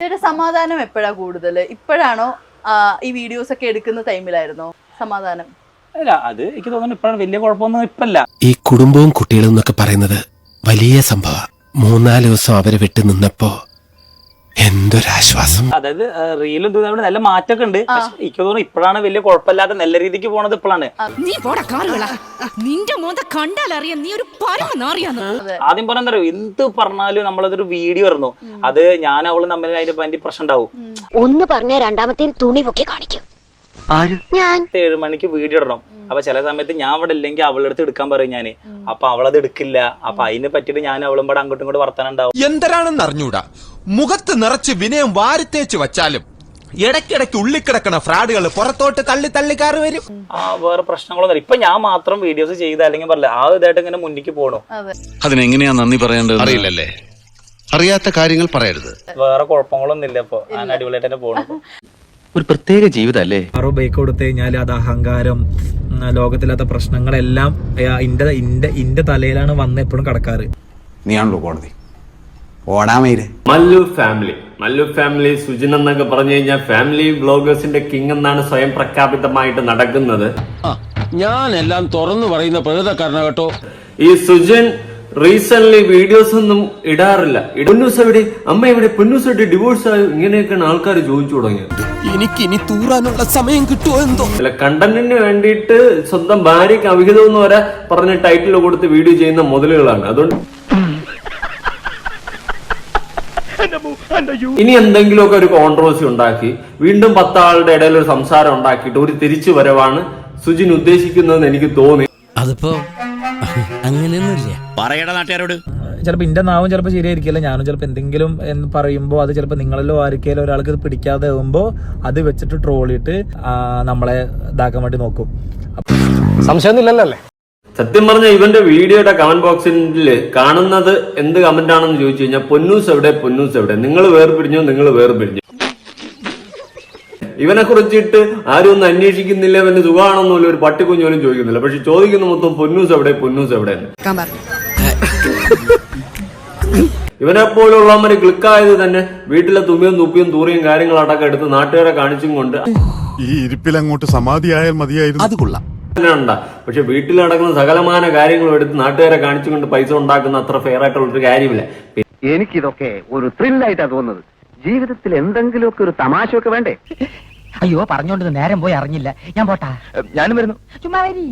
സമാധാനം എപ്പോഴാ കൂടുതൽ? ഇപ്പോഴാണോ ഈ വീഡിയോസ് ഒക്കെ എടുക്കുന്ന ടൈമിലായിരുന്നോ സമാധാനം? അല്ല, അത് എനിക്ക് തോന്നുന്നു ഇപ്പോഴാണ്. വലിയ കുഴപ്പമൊന്നും ഇപ്പല്ല. ഈ കുടുംബവും കുട്ടികളും എന്നൊക്കെ പറയുന്നത് വലിയ സംഭവം. 3-4 ദിവസം അവരെ വിട്ടു നിന്നപ്പോ എന്തൊരാശ്വാസം. അതായത് റീലും തമ്മിൽ നല്ല മാറ്റമൊക്കെ ഉണ്ട്. പക്ഷെ എനിക്ക് തോന്നുന്നു ഇപ്പോഴാണ് വലിയ കുഴപ്പമില്ലാതെ നല്ല രീതിക്ക് പോണത്. ഇപ്പോഴാണ് ആദ്യം പറഞ്ഞോ, എന്ത് പറഞ്ഞാലും നമ്മളതൊരു വീഡിയോ വരുന്നു. അത് ഞാൻ അവളും തമ്മിൽ അതിന്റെ ഭയങ്കര പ്രശ്നം ഉണ്ടാവും. ഒന്ന് പറഞ്ഞ രണ്ടാമത്തെ തുണി പൊക്കി കാണിക്കും. 7 മണിക്ക് വീഡിയോ ഇടണം. അപ്പൊ ചില സമയത്ത് ഞാൻ അവിടെ ഇല്ലെങ്കിൽ അവളുടെ അടുത്ത് എടുക്കാൻ പറയും ഞാന്. അപ്പൊ അവളത് എടുക്കില്ല. അപ്പൊ അതിനെ പറ്റിട്ട് ഞാൻ അവളും കൂടെ അങ്ങോട്ടും ഇങ്ങോട്ട് വർത്താനം ഉണ്ടാവും. എന്തരാണെന്ന് അറിഞ്ഞൂടാ, മുഖത്ത് നിറച്ച് വിനയം വാരിത്തേച്ച് വച്ചാലും ഇടയ്ക്കിടയ്ക്ക് ഉള്ളിക്കിടക്കണ ഫ്രാഡുകൾ പുറത്തോട്ട് തള്ളി തള്ളിക്കാറ് വരും. വേറെ പ്രശ്നങ്ങളൊന്നും ഇപ്പൊ ഞാൻ മാത്രം വീഡിയോസ് ചെയ്ത അല്ലെങ്കിൽ പറയില്ല ആ ഇതായിട്ട് ഇങ്ങനെ മുന്നിക്ക് പോകണു. അതിനെങ്ങനെയാ നന്ദി പറയേണ്ടത് അറിയില്ലല്ലേ. അറിയാത്ത കാര്യങ്ങൾ പറയരുത്. വേറെ കുഴപ്പങ്ങളൊന്നും ഇല്ല. ഇപ്പൊ ഞാൻ അടിപൊളിയായിട്ട് തന്നെ പോകണം. ഒരു പ്രത്യേക ജീവിതല്ലേ. ആരോ ബൈക്ക് കൊടുത്തു കഴിഞ്ഞാൽ അത് അഹങ്കാരം, ലോകത്തില്ലാത്ത പ്രശ്നങ്ങളെല്ലാം ഇന്റെ തലയിലാണ് വന്ന് എപ്പോഴും കടക്കാറ്. നീയാണല്ലോ കോടതി ഓടാമയില്. മല്ലു ഫാമിലി സുജിൻ എന്നൊക്കെ പറഞ്ഞു കഴിഞ്ഞാൽ ഫാമിലി വ്ളോഗേഴ്സിന്റെ കിങ് എന്നാണ് സ്വയം പ്രഖ്യാപിതമായിട്ട് നടക്കുന്നത്. ഞാൻ എല്ലാം തുറന്നു പറയുന്ന പ്രകൃതക്കാരന കേട്ടോ. ഈ സുജിൻ റീസെന്റ് വീഡിയോസ് ഒന്നും ഇടാറില്ല. പൊന്നൂസ് എവിടെ, അമ്മ എവിടെ, പൊന്നൂസ് എവിടെ, ഡിവോഴ്സ് ആയോ, ഇങ്ങനെയൊക്കെയാണ് ആൾക്കാർ ചോദിച്ചു തുടങ്ങിയത്. എനിക്കിനി തൂറാനുള്ള സമയം കിട്ടുമോ എന്തോ. അല്ല, കണ്ടന്റിന് വേണ്ടിയിട്ട് സ്വന്തം ഭാര്യയ്ക്ക് അവിഹിതം എന്ന് വരെ പറഞ്ഞ ടൈറ്റിൽ കൊടുത്ത് വീഡിയോ ചെയ്യുന്ന മുതലുകളാണ്. അതുകൊണ്ട് ഇനി എന്തെങ്കിലുമൊക്കെ ഒരു കോൺട്രവേഴ്സി ഉണ്ടാക്കി വീണ്ടും 10 ആളുടെ ഇടയിൽ ഒരു സംസാരം ഉണ്ടാക്കിയിട്ട് ഒരു തിരിച്ചു വരവാണ് സുജിൻ ഉദ്ദേശിക്കുന്നതെന്ന് എനിക്ക് തോന്നി. അതിപ്പോ അങ്ങനെയൊന്നുമില്ല. പറയട നാട്ടുകാരോട്. ചിലപ്പോൾ എന്റെ നാവും ചിലപ്പോൾ ശരിയായിരിക്കില്ല. ഞാനും ചിലപ്പോൾ എന്തെങ്കിലും എന്ന് പറയുമ്പോൾ അത് ചിലപ്പോൾ നിങ്ങളല്ലോ ആർക്കെങ്കിലും ഒരാൾക്ക് ഇത് പിടിക്കാതെ ആകുമ്പോൾ അത് വെച്ചിട്ട് ട്രോളിയിട്ട് നമ്മളെ ഇതാക്കാൻ വേണ്ടി നോക്കും. സംശയമൊന്നുമില്ലല്ലേ? സത്യം പറഞ്ഞ ഇവന്റെ വീഡിയോയുടെ കമന്റ് ബോക്സിൽ കാണുന്നത് എന്ത് കമന്റ് ആണെന്ന് ചോദിച്ചു കഴിഞ്ഞാൽ പൊന്നൂസ് എവിടെ, പൊന്നൂസ് എവിടെ, നിങ്ങൾ വേർപിരിഞ്ഞോ, നിങ്ങൾ വേർപിരിഞ്ഞു. ഇവനെ കുറിച്ചിട്ട് ആരും ഒന്നും അന്വേഷിക്കുന്നില്ല, ഇവന് സുഖമാണെന്നല്ല ഒരു പട്ടിക്കുഞ്ഞോലും ചോദിക്കുന്നില്ല. പക്ഷെ ചോദിക്കുന്ന മൊത്തം പൊന്നൂസ് എവിടെ, പൊന്നൂസ് എവിടെ. ഇവനെ പോലുള്ളവന്മാര് ക്ലിക്കായത് തന്നെ വീട്ടിലെ തുമ്മിയും തുപ്പിയും തൂറിയും കാര്യങ്ങളടക്കം എടുത്ത് നാട്ടുകാരെ കാണിച്ചും കൊണ്ട് ഈ ഇരിപ്പിൽ അങ്ങോട്ട് സമാധിയായാൽ മതിയായിരുന്നു. അത് കൊള്ളാം. പക്ഷെ വീട്ടിൽ നടക്കുന്ന സകലമാന കാര്യങ്ങളും എടുത്ത് നാട്ടുകാരെ കാണിച്ചുകൊണ്ട് പൈസ ഉണ്ടാക്കുന്ന അത്ര ഫെയർ ആയിട്ടുള്ളൊരു കാര്യമില്ല. എനിക്കിതൊക്കെ ഒരു ത്രില്ലായിട്ടാ തോന്നുന്നത്. ജീവിതത്തിൽ എന്തെങ്കിലുമൊക്കെ ഒരു തമാശയൊക്കെ വേണ്ടേ? അയ്യോ, പറഞ്ഞോണ്ട് നേരം പോയി അറിഞ്ഞില്ല. ഞാൻ പോട്ടാ. ഞാനും വരുന്നു. ചുമ്മാ വരി.